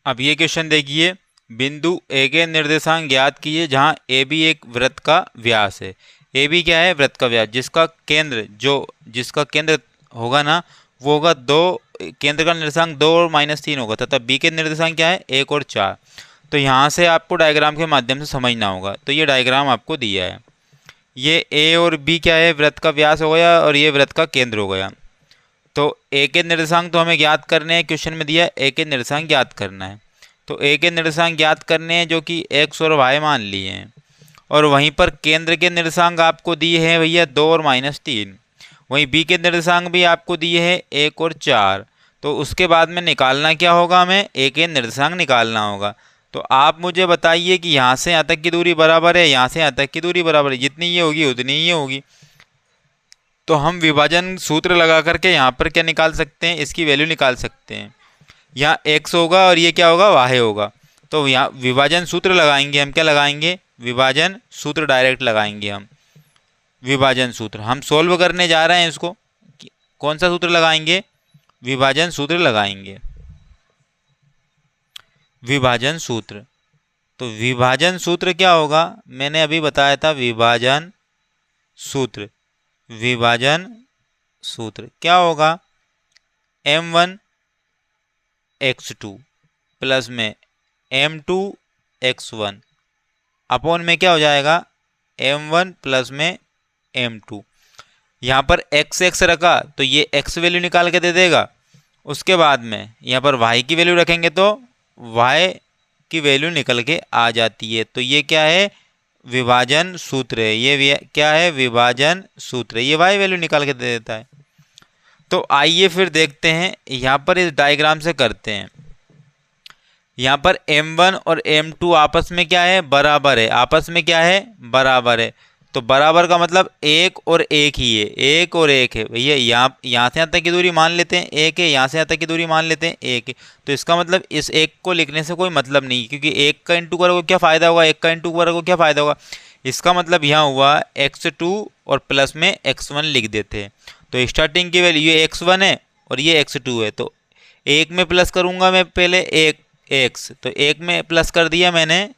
अब ये क्वेश्चन देखिए, बिंदु ए के निर्देशांक ज्ञात कीजिए जहां ए बी एक वृत्त का व्यास है। ए बी क्या है? वृत्त का व्यास, जिसका केंद्र होगा ना वो होगा दो, केंद्र का निर्देशांक 2 और -3 होगा, तथा बी के निर्देशांक क्या है? 1 और 4। तो यहाँ से आपको डायग्राम के माध्यम से समझना होगा। तो ये डायग्राम आपको दिया है, ये ए और बी क्या है? वृत्त का व्यास हो गया और ये वृत्त का केंद्र हो गया। तो ए के निर्देशांक तो हमें ज्ञात करने हैं, क्वेश्चन में दिया है ए के निर्देशांक ज्ञात करना है। तो ए के निर्देशांक ज्ञात करने हैं जो कि x और y मान लिए हैं, और वहीं पर केंद्र के निर्देशांक आपको दिए हैं भैया 2 और -3। वहीं बी के निर्देशांक भी आपको दिए हैं 1 और 4। तो उसके बाद में निकालना क्या होगा? हमें ए के निर्देशांक निकालना होगा। तो आप मुझे बताइए कि यहाँ से यहाँ तक की दूरी बराबर है, यहाँ से यहाँ तक की दूरी बराबर है, जितनी ये होगी उतनी ये होगी। तो हम विभाजन सूत्र लगा करके यहाँ पर क्या निकाल सकते हैं? इसकी वैल्यू निकाल सकते हैं। यहाँ x होगा और ये क्या होगा? y होगा। तो यहाँ विभाजन सूत्र लगाएंगे हम। क्या लगाएंगे? विभाजन सूत्र डायरेक्ट लगाएंगे हम। विभाजन सूत्र हम सोल्व करने जा रहे हैं इसको। कौन सा सूत्र लगाएंगे? विभाजन सूत्र लगाएंगे, विभाजन सूत्र। तो विभाजन सूत्र क्या होगा? मैंने अभी बताया था, विभाजन सूत्र। विभाजन सूत्र क्या होगा? m1 x2 प्लस में m2 x1 अपॉन में क्या हो जाएगा? m1 प्लस में m2। यहाँ पर x रखा तो ये x वैल्यू निकाल के दे देगा। उसके बाद में यहाँ पर y की वैल्यू रखेंगे तो y की वैल्यू निकल के आ जाती है। तो ये क्या है? विभाजन सूत्र है। ये क्या है? विभाजन सूत्र है। ये y वैल्यू निकाल के दे देता है। तो आइए फिर देखते हैं, यहाँ पर इस डायग्राम से करते हैं। यहाँ पर m1 और m2 आपस में क्या है? बराबर है। आपस में क्या है? बराबर है। तो बराबर का मतलब 1 और 1 ही है, 1 और 1 है भैया। यहाँ से यहाँ तक की दूरी मान लेते हैं 1 है, यहाँ से यहाँ तक की दूरी मान लेते हैं 1 है। तो इसका मतलब इस 1 को लिखने से कोई मतलब नहीं, क्योंकि 1 का इंटू करोगे क्या फ़ायदा होगा? 1 का इंटू करोगे क्या फ़ायदा होगा? इसका मतलब यहाँ हुआ x2 और प्लस में x1 लिख देते हैं। तो स्टार्टिंग की वैल्यू ये x1 है और ये x2 है। तो 1 में प्लस करूँगा मैं पहले 1 x, तो 1 में प्लस कर दिया मैंने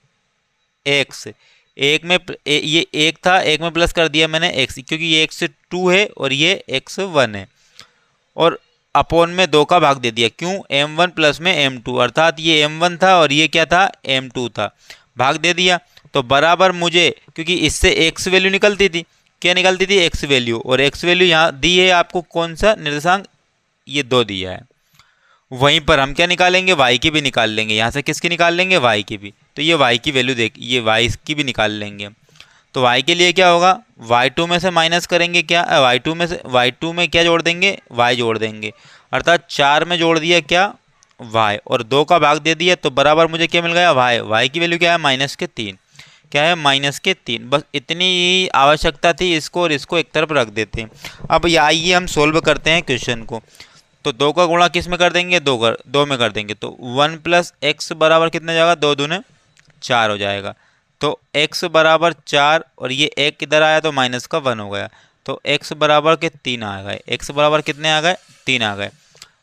x। एक में ये 1 था, 1 में प्लस कर दिया मैंने x, क्योंकि ये x2 है और ये x1 है। और अपॉन में 2 का भाग दे दिया। क्यों? m1 प्लस में m2, अर्थात ये m1 था और ये क्या था? m2 था। भाग दे दिया तो बराबर मुझे, क्योंकि इससे x वैल्यू निकलती थी। क्या निकलती थी? x value. और x वैल्यू यहाँ दी है आपको, कौन सा निर्देशांक? ये 2 दिया है। वहीं पर हम क्या निकालेंगे? y की भी निकाल लेंगे। यहाँ से किसकी निकाल लेंगे? y की भी। तो ये y की वैल्यू देख, ये y की भी निकाल लेंगे। तो y के लिए क्या होगा? y2 में से माइनस करेंगे क्या? y2 में क्या जोड़ देंगे? y जोड़ देंगे। अर्थात 4 में जोड़ दिया क्या? y, और 2 का भाग दे दिया तो बराबर मुझे क्या मिल गया? y की वैल्यू क्या है? -3। क्या है? -3। बस इतनी ही आवश्यकता थी इसको, और इसको एक तरफ रख देते हैं। अब आइए हम सोल्व करते हैं क्वेश्चन को। तो 2 का गुणा किस में कर देंगे? 2 में कर देंगे। तो 1 + x बराबर कितना जाएगा? 2 दूने 4 हो जाएगा। तो x बराबर 4, और ये 1 किधर आया तो माइनस का 1 हो गया। तो x बराबर के 3 आ गए। x बराबर कितने आ गए? 3 आ गए।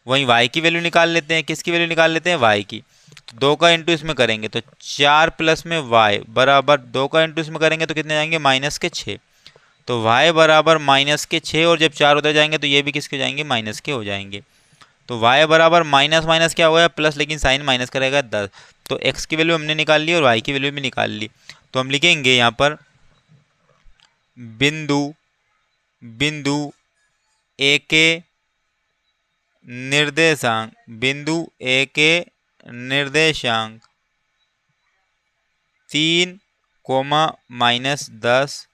वहीं y की वैल्यू निकाल लेते हैं। किसकी वैल्यू निकाल लेते हैं? y की। तो 2 का इंटू इसमें करेंगे तो 4 प्लस में y बराबर 2 का इंटू इसमें करेंगे तो कितने जाएंगे? -6। तो y बराबर -6, और जब 4 उधर जाएंगे तो ये भी किसके जाएंगे? माइनस के हो जाएंगे। तो y बराबर माइनस माइनस क्या हो गया? प्लस, लेकिन साइन माइनस करेगा 10। तो x की वैल्यू हमने निकाल ली और y की वैल्यू भी निकाल ली। तो हम लिखेंगे यहाँ पर बिंदु ए के निर्देशांक, बिंदु ए के निर्देशांक 3, -10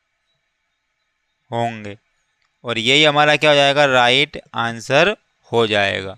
होंगे, और यही हमारा क्या हो जाएगा? राइट आंसर हो जाएगा।